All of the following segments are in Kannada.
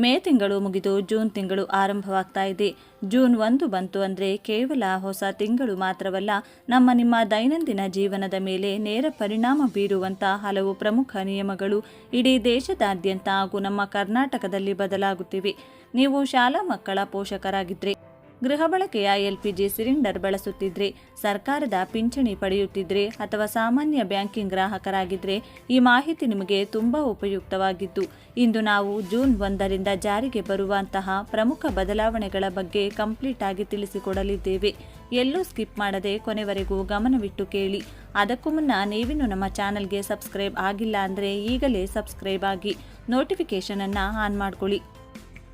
ಮೇ ತಿಂಗಳು ಮುಗಿದು ಜೂನ್ ತಿಂಗಳು ಆರಂಭವಾಗ್ತಾ ಇದೆ. ಜೂನ್ 1 ಬಂತು ಅಂದರೆ ಕೇವಲ ಹೊಸ ತಿಂಗಳು ಮಾತ್ರವಲ್ಲ, ನಿಮ್ಮ ದೈನಂದಿನ ಜೀವನದ ಮೇಲೆ ನೇರ ಪರಿಣಾಮ ಬೀರುವಂಥ ಹಲವು ಪ್ರಮುಖ ನಿಯಮಗಳು ಇಡೀ ದೇಶದಾದ್ಯಂತ ಹಾಗೂ ನಮ್ಮ ಕರ್ನಾಟಕದಲ್ಲಿ ಬದಲಾಗುತ್ತಿವೆ. ನೀವು ಶಾಲಾ ಮಕ್ಕಳ ಪೋಷಕರಾಗಿದ್ದರೆ, ಗೃಹ ಬಳಕೆಯ LPG ಸಿಲಿಂಡರ್ ಬಳಸುತ್ತಿದ್ರೆ, ಸರ್ಕಾರದ ಪಿಂಚಣಿ ಪಡೆಯುತ್ತಿದ್ರೆ ಅಥವಾ ಸಾಮಾನ್ಯ ಬ್ಯಾಂಕಿಂಗ್ ಗ್ರಾಹಕರಾಗಿದ್ದರೆ ಈ ಮಾಹಿತಿ ನಿಮಗೆ ತುಂಬ ಉಪಯುಕ್ತವಾಗಿದ್ದು, ಇಂದು ನಾವು ಜೂನ್ 1ರಿಂದ ಜಾರಿಗೆ ಬರುವಂತಹ ಪ್ರಮುಖ ಬದಲಾವಣೆಗಳ ಬಗ್ಗೆ ಕಂಪ್ಲೀಟ್ ಆಗಿ ತಿಳಿಸಿಕೊಡಲಿದ್ದೇವೆ. ಎಲ್ಲೂ ಸ್ಕಿಪ್ ಮಾಡದೆ ಕೊನೆವರೆಗೂ ಗಮನವಿಟ್ಟು ಕೇಳಿ. ಅದಕ್ಕೂ ಮುನ್ನ ನೀವಿನ್ನು ನಮ್ಮ ಚಾನಲ್ಗೆ ಸಬ್ಸ್ಕ್ರೈಬ್ ಆಗಿಲ್ಲ ಅಂದರೆ ಈಗಲೇ ಸಬ್ಸ್ಕ್ರೈಬ್ ಆಗಿ ನೋಟಿಫಿಕೇಷನ್ ಅನ್ನು ಆನ್ ಮಾಡಿಕೊಳ್ಳಿ.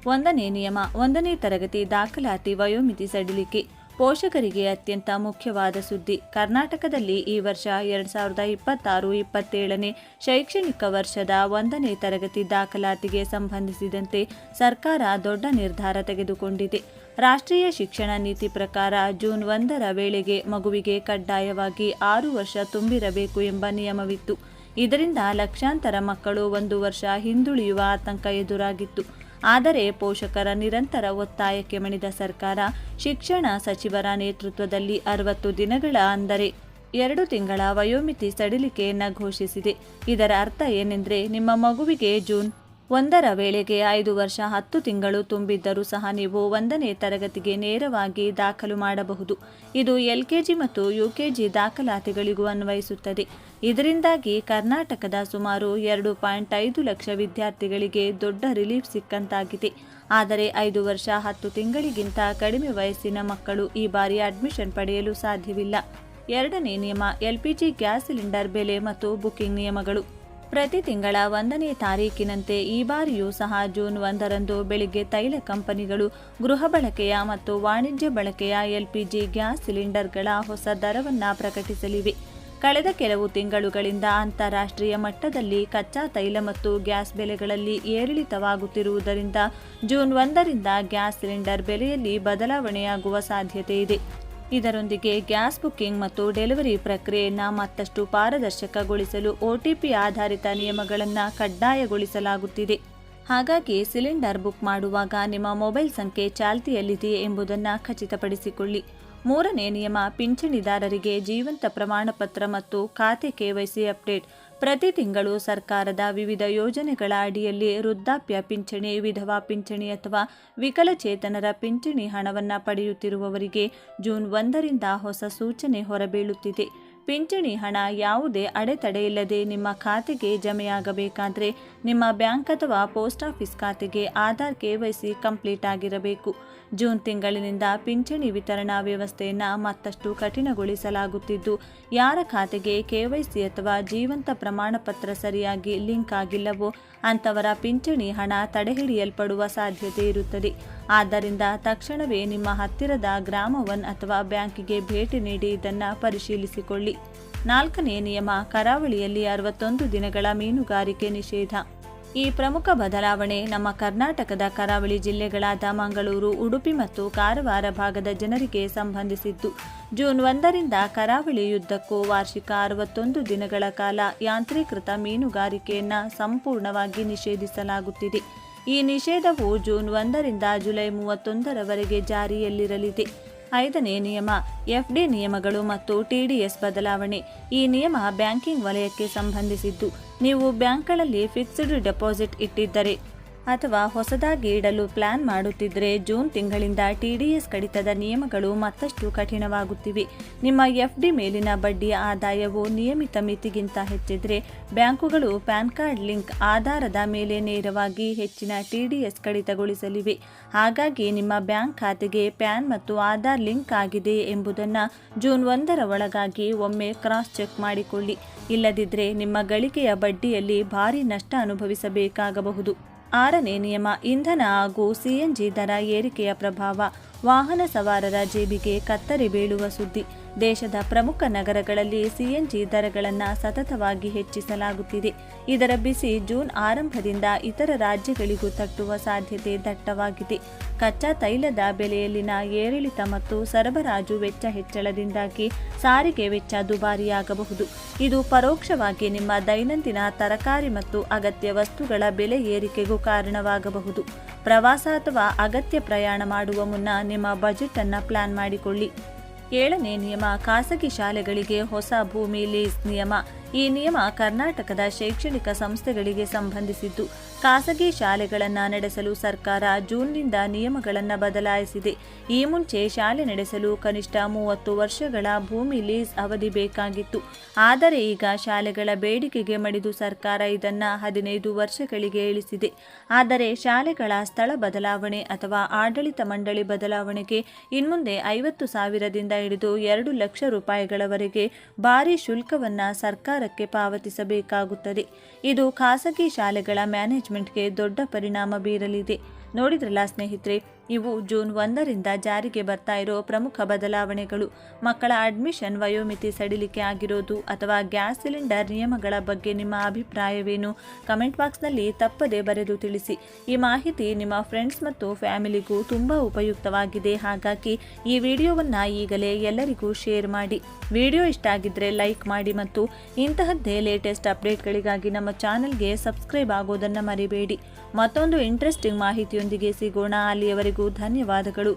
1ನೇ ನಿಯಮ, 1ನೇ ತರಗತಿ ದಾಖಲಾತಿ ವಯೋಮಿತಿ ಸಡಿಲಿಕೆ. ಪೋಷಕರಿಗೆ ಅತ್ಯಂತ ಮುಖ್ಯವಾದ ಸುದ್ದಿ. ಕರ್ನಾಟಕದಲ್ಲಿ ಈ ವರ್ಷ 2026-27ನೇ ಶೈಕ್ಷಣಿಕ ವರ್ಷದ 1ನೇ ತರಗತಿ ದಾಖಲಾತಿಗೆ ಸಂಬಂಧಿಸಿದಂತೆ ಸರ್ಕಾರ ದೊಡ್ಡ ನಿರ್ಧಾರ ತೆಗೆದುಕೊಂಡಿದೆ. ರಾಷ್ಟ್ರೀಯ ಶಿಕ್ಷಣ ನೀತಿ ಪ್ರಕಾರ ಜೂನ್ 1ರ ವೇಳೆಗೆ ಮಗುವಿಗೆ ಕಡ್ಡಾಯವಾಗಿ 6 ವರ್ಷ ತುಂಬಿರಬೇಕು ಎಂಬ ನಿಯಮವಿತ್ತು. ಇದರಿಂದ ಲಕ್ಷಾಂತರ ಮಕ್ಕಳು 1 ವರ್ಷ ಹಿಂದುಳಿಯುವ ಆತಂಕ ಎದುರಾಗಿತ್ತು. ಆದರೆ ಪೋಷಕರ ನಿರಂತರ ಒತ್ತಾಯಕ್ಕೆ ಮಣಿದ ಸರ್ಕಾರ ಶಿಕ್ಷಣ ಸಚಿವರ ನೇತೃತ್ವದಲ್ಲಿ 60 ದಿನಗಳ ಅಂದರೆ 2 ತಿಂಗಳ ವಯೋಮಿತಿ ಸಡಿಲಿಕೆಯನ್ನು ಘೋಷಿಸಿದೆ. ಇದರ ಅರ್ಥ ಏನೆಂದರೆ, ನಿಮ್ಮ ಮಗುವಿಗೆ ಜೂನ್ 1ರ ವೇಳೆಗೆ 5 ವರ್ಷ 10 ತಿಂಗಳು ತುಂಬಿದ್ದರೂ ಸಹ ನೀವು 1ನೇ ತರಗತಿಗೆ ನೇರವಾಗಿ ದಾಖಲು ಮಾಡಬಹುದು. ಇದು LKG ಮತ್ತು UKG ದಾಖಲಾತಿಗಳಿಗೂ ಅನ್ವಯಿಸುತ್ತದೆ. ಇದರಿಂದಾಗಿ ಕರ್ನಾಟಕದ ಸುಮಾರು 2.5 ಲಕ್ಷ ವಿದ್ಯಾರ್ಥಿಗಳಿಗೆ ದೊಡ್ಡ ರಿಲೀಫ್ ಸಿಕ್ಕಂತಾಗಿದೆ. ಆದರೆ 5 ವರ್ಷ 10 ತಿಂಗಳಿಗಿಂತ ಕಡಿಮೆ ವಯಸ್ಸಿನ ಮಕ್ಕಳು ಈ ಬಾರಿ ಅಡ್ಮಿಷನ್ ಪಡೆಯಲು ಸಾಧ್ಯವಿಲ್ಲ. 2ನೇ ನಿಯಮ, LPG ಗ್ಯಾಸ್ ಸಿಲಿಂಡರ್ ಬೆಲೆ ಮತ್ತು ಬುಕಿಂಗ್ ನಿಯಮಗಳು. ಪ್ರತಿ ತಿಂಗಳ 1ನೇ ತಾರೀಕಿನಂತೆ ಈ ಬಾರಿಯೂ ಸಹ ಜೂನ್ 1ರಂದು ಬೆಳಿಗ್ಗೆ ತೈಲ ಕಂಪನಿಗಳು ಗೃಹ ಬಳಕೆಯ ಮತ್ತು ವಾಣಿಜ್ಯ ಬಳಕೆಯ LPG ಗ್ಯಾಸ್ ಸಿಲಿಂಡರ್ಗಳ ಹೊಸ ದರವನ್ನು ಪ್ರಕಟಿಸಲಿವೆ. ಕಳೆದ ಕೆಲವು ತಿಂಗಳುಗಳಿಂದ ಅಂತಾರಾಷ್ಟ್ರೀಯ ಮಟ್ಟದಲ್ಲಿ ಕಚ್ಚಾ ತೈಲ ಮತ್ತು ಗ್ಯಾಸ್ ಬೆಲೆಗಳಲ್ಲಿ ಏರಿಳಿತವಾಗುತ್ತಿರುವುದರಿಂದ ಜೂನ್ 1ರಿಂದ ಗ್ಯಾಸ್ ಸಿಲಿಂಡರ್ ಬೆಲೆಯಲ್ಲಿ ಬದಲಾವಣೆಯಾಗುವ ಸಾಧ್ಯತೆ ಇದೆ. ಇದರೊಂದಿಗೆ ಗ್ಯಾಸ್ ಬುಕಿಂಗ್ ಮತ್ತು ಡೆಲಿವರಿ ಪ್ರಕ್ರಿಯೆಯನ್ನು ಮತ್ತಷ್ಟು ಪಾರದರ್ಶಕಗೊಳಿಸಲು OTP ಆಧಾರಿತ ನಿಯಮಗಳನ್ನು ಕಡ್ಡಾಯಗೊಳಿಸಲಾಗುತ್ತಿದೆ. ಹಾಗಾಗಿ ಸಿಲಿಂಡರ್ ಬುಕ್ ಮಾಡುವಾಗ ನಿಮ್ಮ ಮೊಬೈಲ್ ಸಂಖ್ಯೆ ಚಾಲ್ತಿಯಲ್ಲಿದೆಯೇ ಎಂಬುದನ್ನು ಖಚಿತಪಡಿಸಿಕೊಳ್ಳಿ. 3ನೇ ನಿಯಮ, ಪಿಂಚಣಿದಾರರಿಗೆ ಜೀವಂತ ಪ್ರಮಾಣಪತ್ರ ಮತ್ತು ಖಾತೆ KYC ಅಪ್ಡೇಟ್. ಪ್ರತಿ ತಿಂಗಳು ಸರ್ಕಾರದ ವಿವಿಧ ಯೋಜನೆಗಳ ಅಡಿಯಲ್ಲಿ ವೃದ್ಧಾಪ್ಯ ಪಿಂಚಣಿ, ವಿಧವಾ ಪಿಂಚಣಿ ಅಥವಾ ವಿಕಲಚೇತನರ ಪಿಂಚಣಿ ಹಣವನ್ನು ಪಡೆಯುತ್ತಿರುವವರಿಗೆ ಜೂನ್ 1ರಿಂದ ಹೊಸ ಸೂಚನೆ ಹೊರಬೀಳುತ್ತಿದೆ. ಪಿಂಚಣಿ ಹಣ ಯಾವುದೇ ಅಡೆತಡೆ ಇಲ್ಲದೆ ನಿಮ್ಮ ಖಾತೆಗೆ ಜಮೆಯಾಗಬೇಕಾದರೆ ನಿಮ್ಮ ಬ್ಯಾಂಕ್ ಅಥವಾ ಪೋಸ್ಟ್ ಆಫೀಸ್ ಖಾತೆಗೆ ಆಧಾರ್ KYC ಕಂಪ್ಲೀಟ್ ಆಗಿರಬೇಕು. ಜೂನ್ ತಿಂಗಳಿನಿಂದ ಪಿಂಚಣಿ ವಿತರಣಾ ವ್ಯವಸ್ಥೆಯನ್ನು ಮತ್ತಷ್ಟು ಕಠಿಣಗೊಳಿಸಲಾಗುತ್ತಿದ್ದು, ಯಾರ ಖಾತೆಗೆ KYC ಅಥವಾ ಜೀವಂತ ಪ್ರಮಾಣಪತ್ರ ಸರಿಯಾಗಿ ಲಿಂಕ್ ಆಗಿಲ್ಲವೋ ಅಂಥವರ ಪಿಂಚಣಿ ಹಣ ತಡೆಹಿಡಿಯಲ್ಪಡುವ ಸಾಧ್ಯತೆ ಇರುತ್ತದೆ. ಆದ್ದರಿಂದ ತಕ್ಷಣವೇ ನಿಮ್ಮ ಹತ್ತಿರದ ಗ್ರಾಮ 1 ಅಥವಾ ಬ್ಯಾಂಕಿಗೆ ಭೇಟಿ ನೀಡಿ ಇದನ್ನು ಪರಿಶೀಲಿಸಿಕೊಳ್ಳಿ. 4ನೇ ನಿಯಮ, ಕರಾವಳಿಯಲ್ಲಿ 61 ದಿನಗಳ ಮೀನುಗಾರಿಕೆ ನಿಷೇಧ. ಈ ಪ್ರಮುಖ ಬದಲಾವಣೆ ನಮ್ಮ ಕರ್ನಾಟಕದ ಕರಾವಳಿ ಜಿಲ್ಲೆಗಳಾದ ಮಂಗಳೂರು, ಉಡುಪಿ ಮತ್ತು ಕಾರವಾರ ಭಾಗದ ಜನರಿಗೆ ಸಂಬಂಧಿಸಿದ್ದು. ಜೂನ್ 1ರಿಂದ ಕರಾವಳಿಯುದ್ದಕ್ಕೂ ವಾರ್ಷಿಕ 61 ದಿನಗಳ ಕಾಲ ಯಾಂತ್ರೀಕೃತ ಮೀನುಗಾರಿಕೆಯನ್ನು ಸಂಪೂರ್ಣವಾಗಿ ನಿಷೇಧಿಸಲಾಗುತ್ತಿದೆ. ಈ ನಿಷೇಧವು ಜೂನ್ 1ರಿಂದ ಜುಲೈ 31ರವರೆಗೆ ಜಾರಿಯಲ್ಲಿರಲಿದೆ. 5ನೇ ನಿಯಮ, FD ನಿಯಮಗಳು ಮತ್ತು TDS ಬದಲಾವಣೆ. ಈ ನಿಯಮ ಬ್ಯಾಂಕಿಂಗ್ ವಲಯಕ್ಕೆ ಸಂಬಂಧಿಸಿದ್ದು. ನೀವು ಬ್ಯಾಂಕ್ಗಳಲ್ಲಿ ಫಿಕ್ಸ್ಡ್ ಡೆಪಾಸಿಟ್ ಇಟ್ಟಿದ್ದರೆ ಅಥವಾ ಹೊಸದಾಗಿ ಇಡಲು ಪ್ಲಾನ್ ಮಾಡುತ್ತಿದ್ದರೆ ಜೂನ್ ತಿಂಗಳಿಂದ TDS ಕಡಿತದ ನಿಯಮಗಳು ಮತ್ತಷ್ಟು ಕಠಿಣವಾಗುತ್ತಿವೆ. ನಿಮ್ಮ FD ಮೇಲಿನ ಬಡ್ಡಿಯ ಆದಾಯವು ನಿಯಮಿತ ಮಿತಿಗಿಂತ ಹೆಚ್ಚಿದ್ರೆ ಬ್ಯಾಂಕುಗಳು ಪ್ಯಾನ್ ಕಾರ್ಡ್ ಲಿಂಕ್ ಆಧಾರದ ಮೇಲೆ ನೇರವಾಗಿ ಹೆಚ್ಚಿನ TDS ಕಡಿತಗೊಳಿಸಲಿವೆ. ಹಾಗಾಗಿ ನಿಮ್ಮ ಬ್ಯಾಂಕ್ ಖಾತೆಗೆ ಪ್ಯಾನ್ ಮತ್ತು ಆಧಾರ್ ಲಿಂಕ್ ಆಗಿದೆ ಎಂಬುದನ್ನು ಜೂನ್ 1ರ ಒಳಗಾಗಿ ಒಮ್ಮೆ ಕ್ರಾಸ್ ಚೆಕ್ ಮಾಡಿಕೊಳ್ಳಿ. ಇಲ್ಲದಿದ್ದರೆ ನಿಮ್ಮ ಗಳಿಕೆಯ ಬಡ್ಡಿಯಲ್ಲಿ ಭಾರಿ ನಷ್ಟ ಅನುಭವಿಸಬೇಕಾಗಬಹುದು. 6ನೇ ನಿಯಮ, ಇಂಧನ ಹಾಗೂ CNG ದರ ಏರಿಕೆಯ ಪ್ರಭಾವ. ವಾಹನ ಸವಾರರ ಜೇಬಿಗೆ ಕತ್ತರಿ ಬೀಳುವ ಸುದ್ದಿ. ದೇಶದ ಪ್ರಮುಖ ನಗರಗಳಲ್ಲಿ ಸಿಎನ್ಜಿ ದರಗಳನ್ನು ಸತತವಾಗಿ ಹೆಚ್ಚಿಸಲಾಗುತ್ತಿದೆ. ಇದರ ಬಿಸಿ ಜೂನ್ ಆರಂಭದಿಂದ ಇತರ ರಾಜ್ಯಗಳಿಗೂ ತಟ್ಟುವ ಸಾಧ್ಯತೆ ದಟ್ಟವಾಗಿದೆ. ಕಚ್ಚಾ ತೈಲದ ಬೆಲೆಯಲ್ಲಿನ ಏರಿಳಿತ ಮತ್ತು ಸರಬರಾಜು ವೆಚ್ಚ ಹೆಚ್ಚಳದಿಂದಾಗಿ ಸಾರಿಗೆ ವೆಚ್ಚ ದುಬಾರಿಯಾಗಬಹುದು. ಇದು ಪರೋಕ್ಷವಾಗಿ ನಿಮ್ಮ ದೈನಂದಿನ ತರಕಾರಿ ಮತ್ತು ಅಗತ್ಯ ವಸ್ತುಗಳ ಬೆಲೆ ಏರಿಕೆಗೂ ಕಾರಣವಾಗಬಹುದು. ಪ್ರವಾಸ ಅಥವಾ ಅಗತ್ಯ ಪ್ರಯಾಣ ಮಾಡುವ ಮುನ್ನ ನಿಮ್ಮ ಬಜೆಟ್ ಅನ್ನು ಪ್ಲಾನ್ ಮಾಡಿಕೊಳ್ಳಿ. 7ನೇ ನಿಯಮ, ಖಾಸಗಿ ಶಾಲೆಗಳಿಗೆ ಹೊಸ ಭೂಮಿ ಲೀಸ್ ನಿಯಮ. ಈ ನಿಯಮ ಕರ್ನಾಟಕದ ಶೈಕ್ಷಣಿಕ ಸಂಸ್ಥೆಗಳಿಗೆ ಸಂಬಂಧಿಸಿದ್ದು. ಖಾಸಗಿ ಶಾಲೆಗಳನ್ನು ನಡೆಸಲು ಸರ್ಕಾರ ಜೂನ್ನಿಂದ ನಿಯಮಗಳನ್ನು ಬದಲಾಯಿಸಿದೆ. ಈ ಮುಂಚೆ ಶಾಲೆ ನಡೆಸಲು ಕನಿಷ್ಠ 30 ವರ್ಷಗಳ ಭೂಮಿ ಲೀಸ್ ಅವಧಿ ಬೇಕಾಗಿತ್ತು. ಆದರೆ ಈಗ ಶಾಲೆಗಳ ಬೇಡಿಕೆಗೆ ಮಣಿದು ಸರ್ಕಾರ ಇದನ್ನು 15 ವರ್ಷಗಳಿಗೆ ಇಳಿಸಿದೆ. ಆದರೆ ಶಾಲೆಗಳ ಸ್ಥಳ ಬದಲಾವಣೆ ಅಥವಾ ಆಡಳಿತ ಮಂಡಳಿ ಬದಲಾವಣೆಗೆ ಇನ್ಮುಂದೆ 50,000ದಿಂದ ಹಿಡಿದು 2 ಲಕ್ಷ ರೂಪಾಯಿಗಳವರೆಗೆ ಭಾರಿ ಶುಲ್ಕವನ್ನು ಸರ್ಕಾರಕ್ಕೆ ಪಾವತಿಸಬೇಕಾಗುತ್ತದೆ. ಇದು ಖಾಸಗಿ ಶಾಲೆಗಳ ಮ್ಯಾನೇಜ್ಮೆಂಟ್ಗೆ ದೊಡ್ಡ ಪರಿಣಾಮ ಬೀರಲಿದೆ. ನೋಡಿದ್ರಲ್ಲ ಸ್ನೇಹಿತರೆ, ಇವು ಜೂನ್ 1ರಿಂದ ಜಾರಿಗೆ ಬರ್ತಾ ಇರೋ ಪ್ರಮುಖ ಬದಲಾವಣೆಗಳು. ಮಕ್ಕಳ ಅಡ್ಮಿಷನ್ ವಯೋಮಿತಿ ಸಡಿಲಿಕೆ ಆಗಿರೋದು ಅಥವಾ ಗ್ಯಾಸ್ ಸಿಲಿಂಡರ್ ನಿಯಮಗಳ ಬಗ್ಗೆ ನಿಮ್ಮ ಅಭಿಪ್ರಾಯವೇನು? ಕಮೆಂಟ್ ಬಾಕ್ಸ್ನಲ್ಲಿ ತಪ್ಪದೇ ಬರೆದು ತಿಳಿಸಿ. ಈ ಮಾಹಿತಿ ನಿಮ್ಮ ಫ್ರೆಂಡ್ಸ್ ಮತ್ತು ಫ್ಯಾಮಿಲಿಗೂ ತುಂಬ ಉಪಯುಕ್ತವಾಗಿದೆ. ಹಾಗಾಗಿ ಈ ವಿಡಿಯೋವನ್ನು ಈಗಲೇ ಎಲ್ಲರಿಗೂ ಶೇರ್ ಮಾಡಿ. ವಿಡಿಯೋ ಇಷ್ಟ ಆಗಿದ್ದರೆ ಲೈಕ್ ಮಾಡಿ ಮತ್ತು ಇಂತಹದ್ದೇ ಲೇಟೆಸ್ಟ್ ಅಪ್ಡೇಟ್ಗಳಿಗಾಗಿ ನಮ್ಮ ಚಾನಲ್ಗೆ ಸಬ್ಸ್ಕ್ರೈಬ್ ಆಗೋದನ್ನು ಮರಿಬೇಡಿ. ಮತ್ತೊಂದು ಇಂಟ್ರೆಸ್ಟಿಂಗ್ ಮಾಹಿತಿಯೊಂದಿಗೆ ಸಿಗೋಣ. ಅಲ್ಲಿಯವರೆಗೂ ಧನ್ಯವಾದಗಳು.